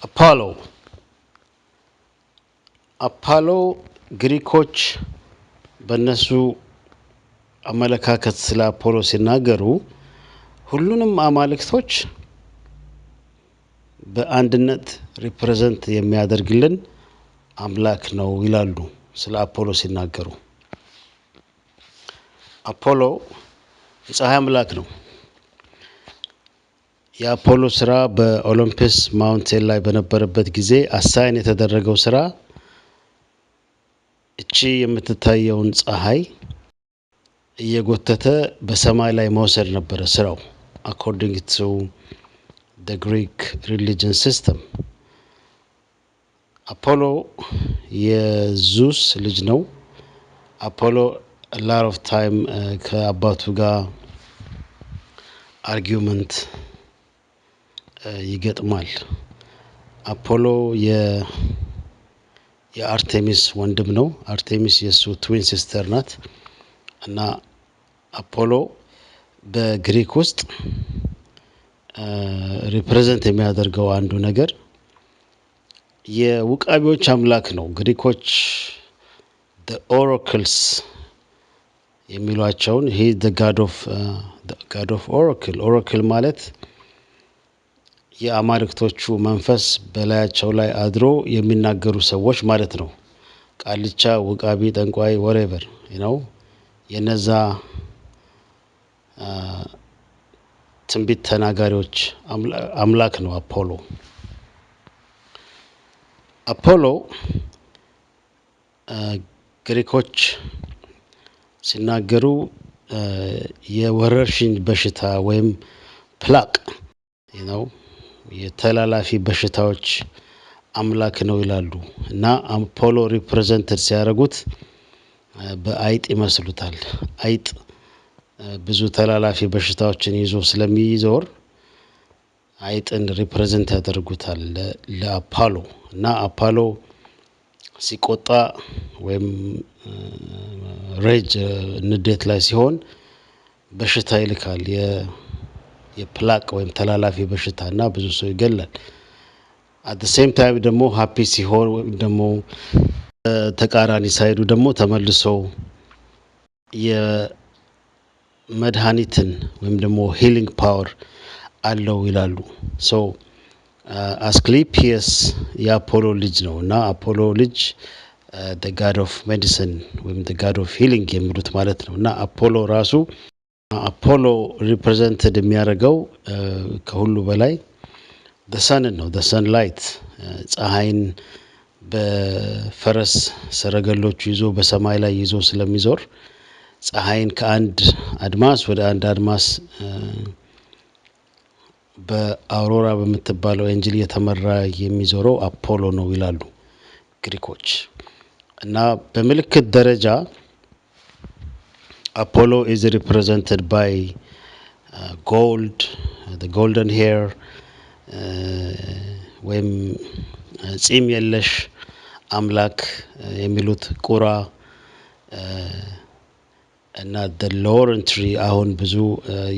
አፖሎ ግሪኮች በእነሱ አመለካከት ስለ አፖሎ ሲናገሩ ሁሉንም አማልክቶች በአንድነት ሪፕሬዘንት የሚያደርግልን አምላክ ነው ይላሉ ስለ አፖሎ ሲናገሩ። አፖሎ የፀሐይ አምላክ ነው። የአፖሎ ስራ በኦሎምፐስ ማውንቴን ላይ በነበረበት ጊዜ አሳይን የተደረገው ስራ እቺ የምትታየውን ፀሐይ እየጎተተ በሰማይ ላይ መውሰድ ነበር ስራው። according to the Greek religion system አፖሎ የዙስ ልጅ ነው። አፖሎ a lot of time ከአባቱ ጋር አርጊውመንት ይገጥማል። አፖሎ የአርቴሚስ ወንድም ነው። አርቴሚስ የሱ ትዊን ሲስተር ናት። እና አፖሎ በግሪክ ውስጥ ሪፕሬዘንት የሚያደርገው አንዱ ነገር የውቃቢዎች አምላክ ነው። ግሪኮች the oracles የሚሏቸውን he the god of oracle ማለት የአማልክቶቹ መንፈስ በላያቸው ላይ አድሮ የሚናገሩ ሰዎች ማለት ነው። ቃልቻ፣ ውቃቢ፣ ጠንቋይ whatever የነዛ ትንቢት ተናጋሪዎች አምላክ ነው አፖሎ ግሪኮች ሲናገሩ የወረርሽኝ በሽታ ወይም ፕላቅ የተላላፊ በሽታዎች አምላክ ነው ይላሉ። እና አፖሎ ሪፕሬዘንትድ ሲያደርጉት በአይጥ ይመስሉታል። አይጥ ብዙ ተላላፊ በሽታዎችን ይዞ ስለሚዞር አይጥን ሪፕሬዘንት ያደርጉታል ለአፖሎ። እና አፖሎ ሲቆጣ ወይም ሬጅ ንዴት ላይ ሲሆን በሽታ ይልካል። የፕላቅ ወይም ተላላፊ በሽታ እና ብዙ ሰው ይገላል። at the same time ደግሞ ሃፒ ሲሆን ወይም ደግሞ ተቃራኒ ሳይዱ ደግሞ ተመልሶ የመድኃኒትን ወይም ደግሞ ሂሊንግ ፓወር አለው ይላሉ። ሶ አስክሊፒየስ የአፖሎ ልጅ ነው። እና አፖሎ ልጅ the god of medicine ወይም the god of healing የሚሉት ማለት ነው። እና አፖሎ ራሱ አፖሎ ሪፕሬዘንትድ የሚያደርገው ከሁሉ በላይ the sun ነው። the sunlight ፀሐይን በፈረስ ሰረገሎቹ ይዞ በሰማይ ላይ ይዞ ስለሚዞር ፀሐይን ከአንድ አድማስ ወደ አንድ አድማስ በአውሮራ በምትባለው ኤንጅል የተመራ የሚዞረው አፖሎ ነው ይላሉ ግሪኮች። እና በምልክት ደረጃ አፖሎ is represented by gold, the golden hair ወይም ጺም የለሽ አምላክ የሚሉት ቁራ እና the laurel tree አሁን ብዙ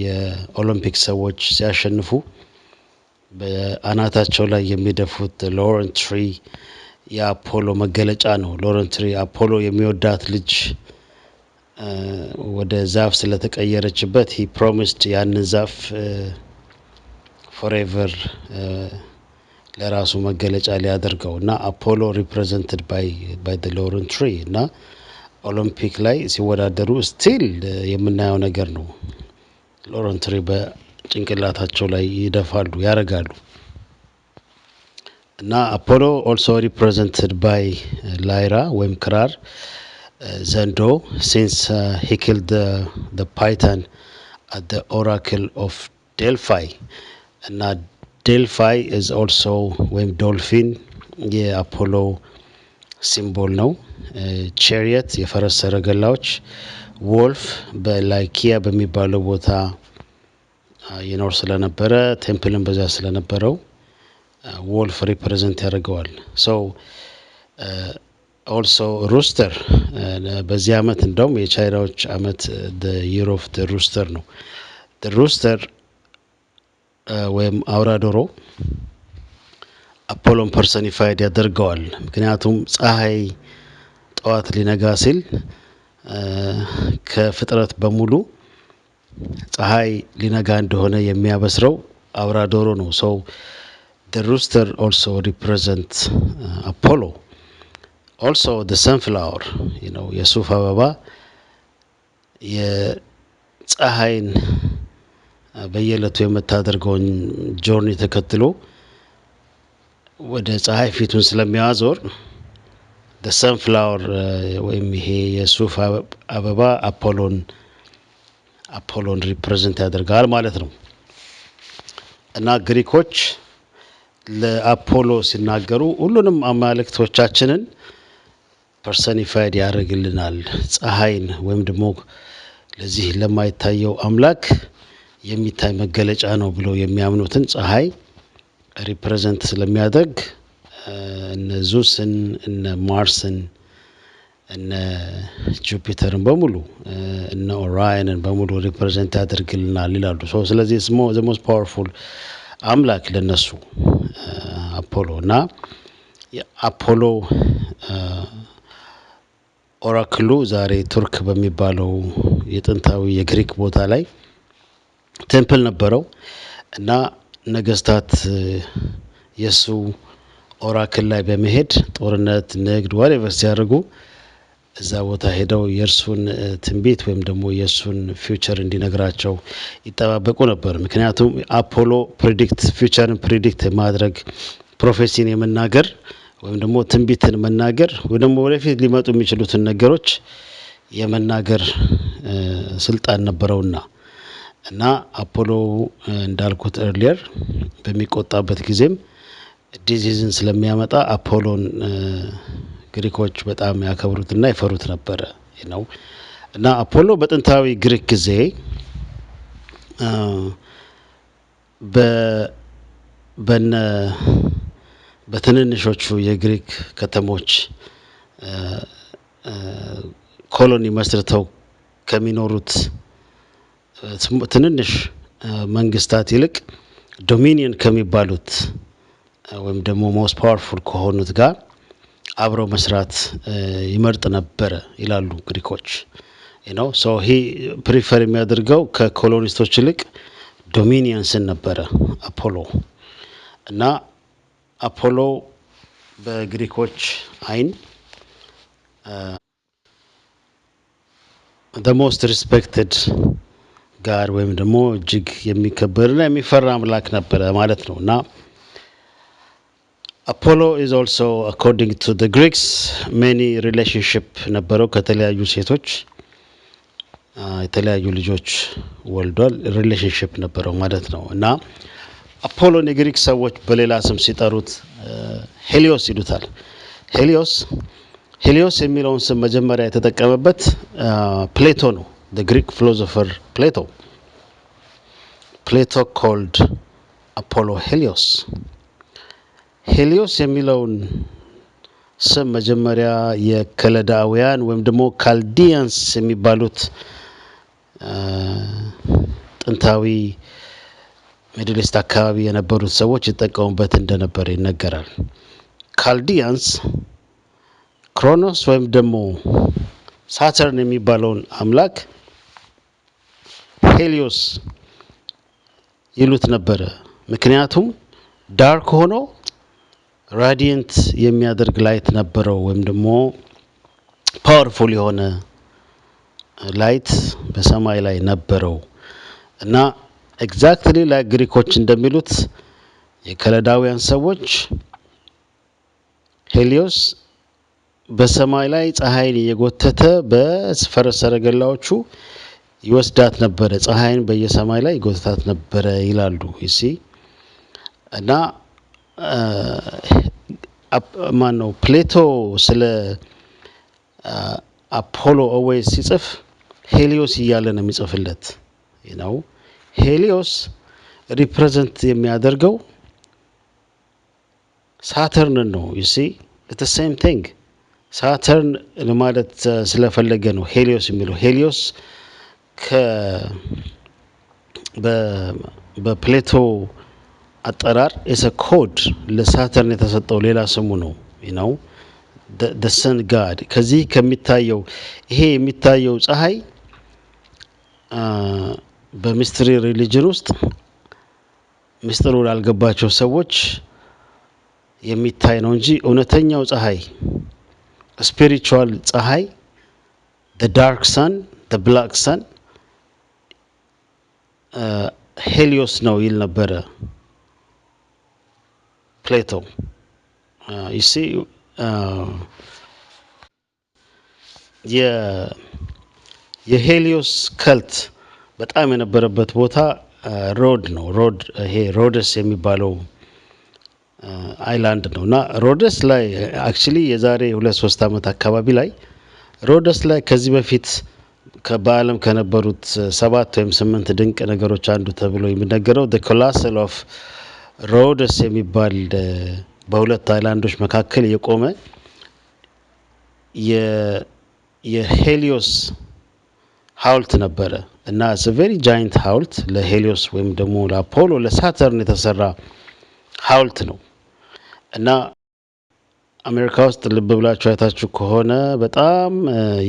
የኦሎምፒክ ሰዎች ሲያሸንፉ በአናታቸው ላይ የሚደፉት laurel tree የአፖሎ መገለጫ ነው። laurel tree አፖሎ የሚወዳት ልጅ ወደ ዛፍ ስለተቀየረችበት he promised ያንን ዛፍ forever ለራሱ መገለጫ ሊያደርገው እና አፖሎ represented by the laurel tree እና ኦሎምፒክ ላይ ሲወዳደሩ ስቲል የምናየው ነገር ነው። laurel tree በጭንቅላታቸው ላይ ይደፋሉ ያረጋሉ። እና አፖሎ also represented by lyra ወይም ክራር ዘንዶ since he killed the python at the oracle of Delphi እና Delphi is also ወይም ዶልፊን የአፖሎ ሲምቦል ነው። ቼሪየት የፈረስ ሰረገላዎች፣ ወልፍ በላይኪያ በሚባለው ቦታ ይኖር ስለነበረ ቴምፕልን በዛ ስለነበረው ወልፍ ሪፕሬዘንት ያደርገዋል። ሶ also rooster በዚህ አመት እንደውም የቻይናዎች አመት the year of the rooster ነው። the rooster ወይም አውራ ዶሮ አፖሎን ፐርሰኒፋይድ ያደርገዋል። ምክንያቱም ፀሐይ ጠዋት ሊነጋ ሲል ከፍጥረት በሙሉ ፀሐይ ሊነጋ እንደሆነ የሚያበስረው አውራ ዶሮ ነው። ሰው the rooster also represent Apollo. Also the sunflower, የሱፍ አበባ የፀሐይን በየዕለቱ የምታደርገውን ጆርኒ ተከትሎ ወደ ፀሐይ ፊቱን ስለሚያዞር the sunflower ወይም ይሄ የሱፍ አበባ አፖሎን ሪፕሬዘንት ያደርጋል ማለት ነው። እና ግሪኮች ለአፖሎ ሲናገሩ ሁሉንም አማልክቶቻችንን ፐርሰኒፋይድ ያደርግልናል፣ ፀሐይን ወይም ደግሞ ለዚህ ለማይታየው አምላክ የሚታይ መገለጫ ነው ብለው የሚያምኑትን ፀሐይ ሪፕሬዘንት ስለሚያደርግ እነ ዙስን እነ ማርስን እነ ጁፒተርን በሙሉ እነ ኦራይንን በሙሉ ሪፕሬዘንት ያደርግልናል ይላሉ። ስለዚህ ዘ ሞስት ፓወርፉል አምላክ ለነሱ አፖሎ እና የአፖሎ ኦራክሉ ዛሬ ቱርክ በሚባለው የጥንታዊ የግሪክ ቦታ ላይ ቴምፕል ነበረው እና ነገስታት የሱ ኦራክል ላይ በመሄድ ጦርነት፣ ንግድ፣ ዋሬቨር ሲያደርጉ እዛ ቦታ ሄደው የእርሱን ትንቢት ወይም ደግሞ የእሱን ፊውቸር እንዲነግራቸው ይጠባበቁ ነበር። ምክንያቱም አፖሎ ፊውቸርን ፕሪዲክት ማድረግ፣ ፕሮፌሲን የመናገር ወይም ደግሞ ትንቢትን መናገር ወይ ደግሞ ወደፊት ሊመጡ የሚችሉትን ነገሮች የመናገር ስልጣን ነበረውና እና አፖሎ እንዳልኩት ኤርሊየር በሚቆጣበት ጊዜም ዲዚዝን ስለሚያመጣ አፖሎን ግሪኮች በጣም ያከብሩትና ይፈሩት ነበረ ነው። እና አፖሎ በጥንታዊ ግሪክ ጊዜ በትንንሾቹ የግሪክ ከተሞች ኮሎኒ መስርተው ከሚኖሩት ትንንሽ መንግስታት ይልቅ ዶሚኒየን ከሚባሉት ወይም ደግሞ ሞስት ፓወርፉል ከሆኑት ጋር አብረው መስራት ይመርጥ ነበረ ይላሉ ግሪኮች። ሶ ሂ ፕሪፈር የሚያደርገው ከኮሎኒስቶች ይልቅ ዶሚኒየንስን ነበረ አፖሎ። እና አፖሎ በግሪኮች አይን the most respected ጋር ወይም ደግሞ እጅግ የሚከበርና የሚፈራ አምላክ ነበረ ማለት ነው። እና Apollo is also, according to the Greeks, many relationship ነበረው ከተለያዩ ሴቶች የተለያዩ ልጆች ወልዷል። ሪሌሽንሽፕ ነበረው ማለት ነው። እና አፖሎን የግሪክ ሰዎች በሌላ ስም ሲጠሩት ሄሊዮስ ይሉታል። ሄሊዮስ የሚለውን ስም መጀመሪያ የተጠቀመበት ፕሌቶ ነው። the Greek philosopher Plato called Apollo ሄሊዮስ የሚለውን ስም መጀመሪያ የከለዳውያን ወይም ደግሞ ካልዲያንስ የሚባሉት ጥንታዊ ሚድል ኢስት አካባቢ የነበሩት ሰዎች ይጠቀሙበት እንደነበር ይነገራል። ካልዲያንስ ክሮኖስ ወይም ደግሞ ሳተርን የሚባለውን አምላክ ሄሊዮስ ይሉት ነበረ። ምክንያቱም ዳርክ ሆኖ ራዲየንት የሚያደርግ ላይት ነበረው ወይም ደግሞ ፓወርፉል የሆነ ላይት በሰማይ ላይ ነበረው። እና ኤግዛክትሊ ላይ ግሪኮች እንደሚሉት የከለዳውያን ሰዎች ሄሊዮስ በሰማይ ላይ ፀሐይን እየጎተተ በፈረስ ሰረገላዎቹ ይወስዳት ነበረ፣ ፀሐይን በየሰማይ ላይ ይጎተታት ነበረ ይላሉ። ይሲ እና ማነው ፕሌቶ ስለ አፖሎ ኦዌይስ ሲጽፍ ሄሊዮስ እያለ ነው የሚጽፍለት። ሄሊዮስ ሪፕሬዘንት የሚያደርገው ሳተርን ነው። ይሲ ኢትስ ሴም ቲንግ ሳተርን ለማለት ስለፈለገ ነው ሄሊዮስ የሚለው። ሄሊዮስ በፕሌቶ አጠራር is a code ለሳተርን የተሰጠው ሌላ ስሙ ነው ነው the sun god ከዚህ ከሚታየው ይሄ የሚታየው ፀሐይ በሚስትሪ ሪሊጅን ውስጥ ሚስጥሩ ላልገባቸው ሰዎች የሚታይ ነው እንጂ እውነተኛው ፀሐይ ስፒሪቹዋል ፀሐይ the dark sun the black sun ሄሊዮስ ነው ይል ነበረ ፕሌቶ you see የሄሊዮስ ከልት በጣም የነበረበት ቦታ ሮድ ነው ሮድ ይሄ ሮደስ የሚባለው አይላንድ ነውና ሮደስ ላይ አክቹሊ የዛሬ 2-3 አመት አካባቢ ላይ ሮደስ ላይ ከዚህ በፊት በዓለም ከነበሩት 7 ወይም 8 ድንቅ ነገሮች አንዱ ተብሎ የሚነገረው the colossal of ሮደስ የሚባል በሁለት አይላንዶች መካከል የቆመ የሄሊዮስ ሐውልት ነበረ እና it's a very giant ሐውልት ለሄሊዮስ ወይም ደግሞ ለአፖሎ ለሳተርን የተሰራ ሐውልት ነው እና አሜሪካ ውስጥ ልብ ብላችሁ አይታችሁ ከሆነ በጣም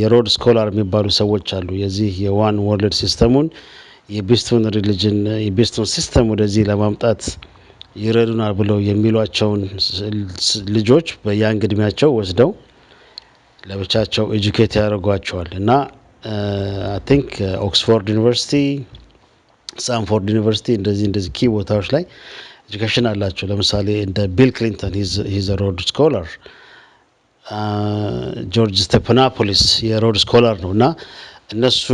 የሮድ ስኮላር የሚባሉ ሰዎች አሉ የዚህ የዋን ወርልድ ሲስተሙን የቢስቱን ሪሊጅን የቢስቱን ሲስተም ወደዚህ ለማምጣት ይረዱናል ብለው የሚሏቸውን ልጆች በያንግ እድሜያቸው ወስደው ለብቻቸው ኤጁኬት ያደርጓቸዋል እና I think ኦክስፎርድ ዩኒቨርሲቲ ሳንፎርድ ዩኒቨርሲቲ እንደዚህ ኪ ቦታዎች ላይ ኤጁኬሽን አላቸው ለምሳሌ እንደ ቢል ክሊንተን he's a Rhodes scholar ጆርጅ ስቴፋኖፖሊስ የሮድ ስኮላር ነውና እነሱ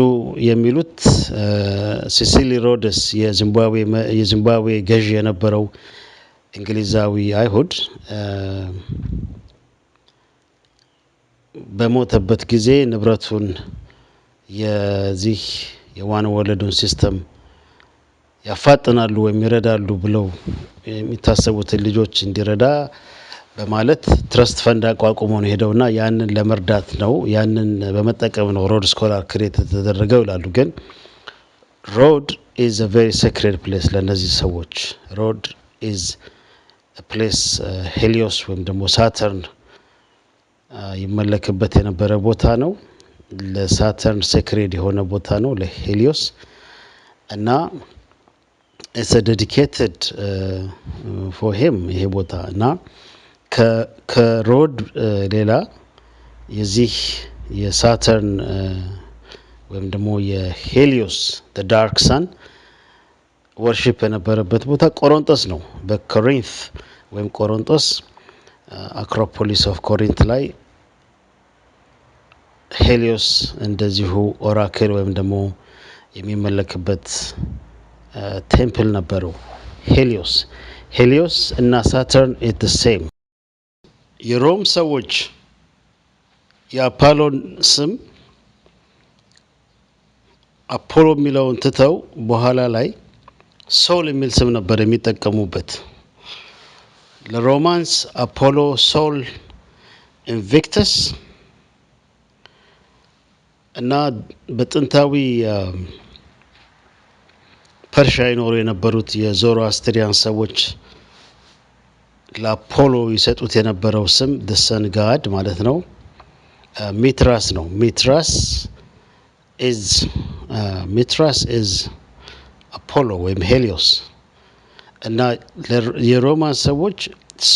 የሚሉት ሲሲሊ ሮደስ የዚምባብዌ ገዢ የነበረው እንግሊዛዊ አይሁድ በሞተበት ጊዜ ንብረቱን የዚህ የዋን ወርልዱን ሲስተም ያፋጥናሉ ወይም ይረዳሉ ብለው የሚታሰቡትን ልጆች እንዲረዳ በማለት ትረስት ፈንድ አቋቁሞ ነው ሄደውና ያንን ለመርዳት ነው ያንን በመጠቀም ነው ሮድ ስኮላር ክሬት ተደረገው ይላሉ ግን ሮድ is a very sacred place ለነዚህ ሰዎች ሮድ is a place ሄሊዮስ ወይም ደግሞ ሳተርን ይመለክበት የነበረ ቦታ ነው ለሳተርን ሴክሬድ የሆነ ቦታ ነው ለሄሊዮስ እና it's a dedicated for him ይሄ ቦታ እና ከሮድ ሌላ የዚህ የሳተርን ወይም ደግሞ የሄሊዮስ the dark sun worship የነበረበት ቦታ ቆሮንቶስ ነው በኮሪንት ወይም ቆሮንቶስ አክሮፖሊስ ኦፍ ኮሪንት ላይ ሄሊዮስ እንደዚሁ ኦራክል ወይም ደግሞ የሚመለክበት ቴምፕል ነበረው ሄሊዮስ እና ሳተርን is the same የሮም ሰዎች የአፖሎን ስም አፖሎ የሚለውን ትተው በኋላ ላይ ሶል የሚል ስም ነበር የሚጠቀሙበት ለሮማንስ አፖሎ ሶል ኢንቪክተስ እና በጥንታዊ ፐርሺያ ይኖሩ የነበሩት የዞሮአስትሪያን ሰዎች ለአፖሎ ይሰጡት የነበረው ስም the sun god ማለት ነው ሚትራስ ነው ሚትራስ is አፖሎ ወይም ሄሊዮስ እና የሮማን ሰዎች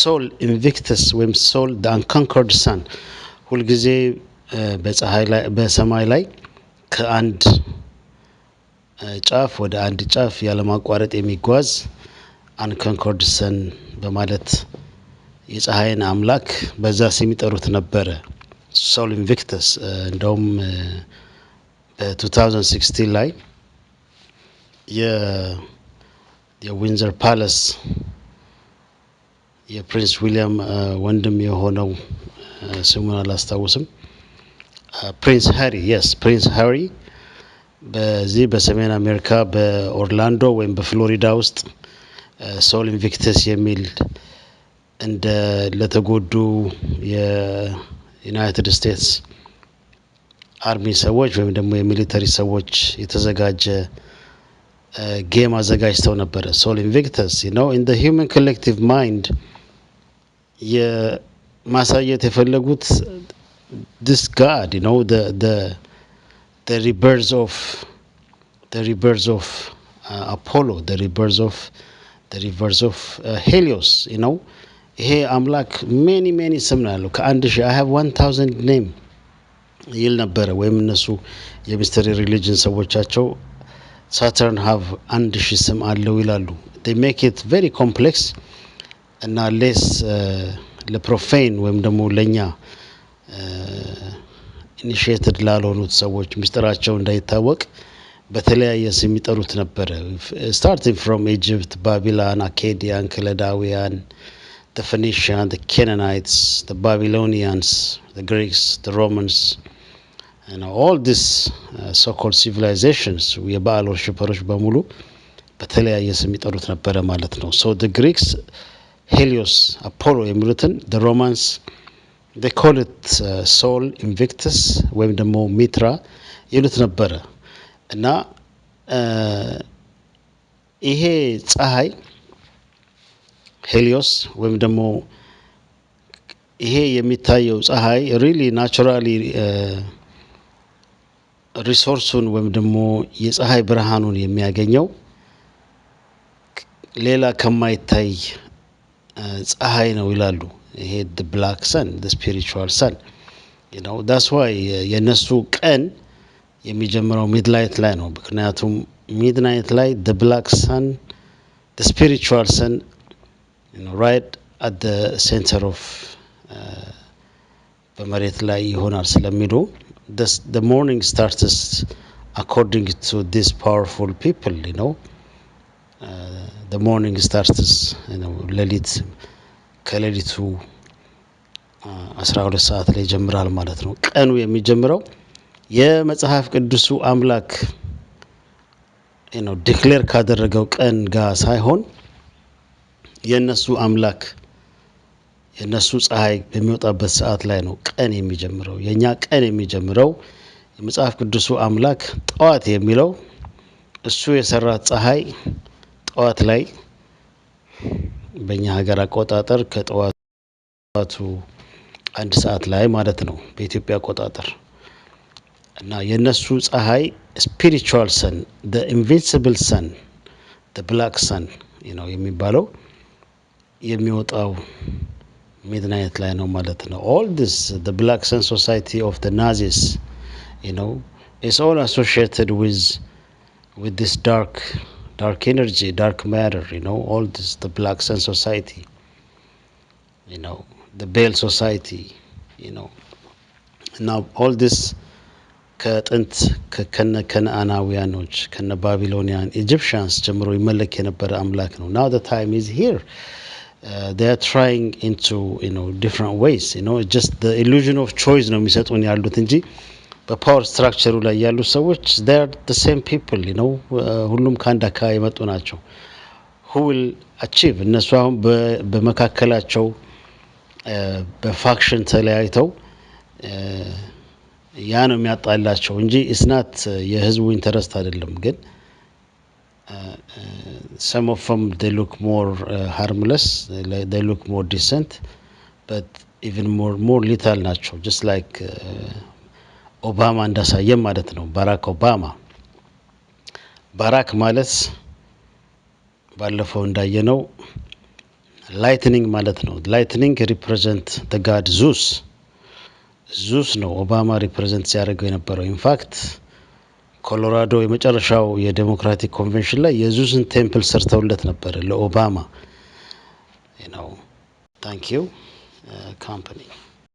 ሶል ኢንቪክተስ ወይም ሶል the unconquered sun ሁልጊዜ በፀሐይ ላይ በሰማይ ላይ ከአንድ ጫፍ ወደ አንድ ጫፍ ያለማቋረጥ የሚጓዝ unconquered sun በማለት የፀሐይን አምላክ በዛ ስም ይጠሩት ነበር ሶል ኢንቪክተስ እንደውም በ2016 ላይ የዊንዘር ፓላስ የፕሪንስ ዊሊያም ወንድም የሆነው ስሙን አላስታውስም ፕሪንስ ሃሪ በዚህ በሰሜን አሜሪካ በኦርላንዶ ወይም በፍሎሪዳ ውስጥ ሶል ኢንቪክተስ የሚል እንደ ለተጎዱ የዩናይትድ ስቴትስ አርሚ ሰዎች ወይም ደግሞ የሚሊተሪ ሰዎች የተዘጋጀ ጌም አዘጋጅተው ነበረ ሶል ኢንቪክተስ in the human collective mind የማሳየት የፈለጉት this god the rebirth of Apollo, the rebirth of Helios ይሄ አምላክ many ስም ነው ያለው ከአንድ ሺህ I have 1000 name ይል ነበረ ወይም እነሱ የሚስተሪ ሪሊጅን ሰዎቻቸው ሳተርን have 1000 ስም አለው ይላሉ they make it very complex እና less ለፕሮፌን ወይም ደግሞ ለኛ ኢኒሺየትድ ላልሆኑት ሰዎች ምስጢራቸው እንዳይታወቅ በተለያየ ስም ይጠሩት ነበር starting from Egypt, Babylon, Akkadian, Chaldean, the Phoenicians, the Canaanites, the Babylonians, the Greeks, the Romans, all these so-called civilizations የባዕል ወርሺፐሮች በሙሉ በተለያየ ስም ይጠሩት ነበር ማለት ነው so the Greeks Helios, Apollo የሚሉትን the Romans they call it Sol Invictus ወይም ደግሞ ሚትራ ይሉት ነበር እና ይሄ ፀሐይ ሄሊዮስ ወይም ደግሞ ይሄ የሚታየው ፀሐይ really naturally ሪሶርሱን ወይም ደግሞ የፀሐይ ብርሃኑን የሚያገኘው ሌላ ከማይታይ ፀሐይ ነው ይላሉ ይሄ the black sun the spiritual sun that's why የነሱ ቀን የሚጀምረው ሚድናይት ላይ ነው ምክንያቱም ሚድናይት ላይ the black sun the spiritual sun right at the center of በመሬት ላይ ይሆናል ስለሚሉ the morning starts according to these powerful people the morning starts ሌሊት ከሌሊቱ 12 ሰዓት ላይ ጀምራል ማለት ነው ቀኑ የሚጀምረው የመጽሐፍ ቅዱሱ አምላክ ዲክሌር ካደረገው ቀን ጋር ሳይሆን የነሱ አምላክ የነሱ ፀሐይ በሚወጣበት ሰዓት ላይ ነው ቀን የሚጀምረው የኛ ቀን የሚጀምረው የመጽሐፍ ቅዱሱ አምላክ ጠዋት የሚለው እሱ የሰራት ፀሐይ ጠዋት ላይ በእኛ ሀገር አቆጣጠር ከጠዋቱ 1 ሰዓት ላይ ማለት ነው በኢትዮጵያ አቆጣጠር እና የነሱ ፀሐይ spiritual sun the invincible sun the black sun የሚባለው የሚወጣው midnight ላይ ነው ማለት ነው all this the black sun society of the Nazis is all associated with this dark energy dark matter all this the black sun society the Bell society now all this ከጥንት ከነአናውያኖች ከነ ባቢሎኒያን ኢጂፕሽያንስ ጀምሮ ይመለክ የነበረ አምላክ ነው now the time is here they are trying into different ways just the illusion of choice ነው የሚሰጡን ያሉት እንጂ በፓወር ስትራክቸሩ ላይ ያሉ ሰዎች they are the same people ሁሉም ከአንድ አካባቢ የመጡ ናቸው who will achieve እነሱ አሁን በመካከላቸው በፋክሽን ተለያይተው ያ ነው የሚያጣላቸው እንጂ እስናት የህዝቡ ኢንተረስት አይደለም ግን some of them they look more harmless they look more decent but even more lethal ናቸው just like ኦባማ እንዳሳየ ማለት ነው ባራክ ኦባማ ባራክ ማለት ባለፈው እንዳየነው ላይትኒንግ ማለት ነው ላይትኒንግ represent the god ዙስ ነው ኦባማ ሪፕሬዘንት ሲያደርገው የነበረው ኢንፋክት ኮሎራዶ የመጨረሻው የዴሞክራቲክ ኮንቬንሽን ላይ የዙስን ቴምፕል ሰርተውለት ነበር ለኦባማ thank you company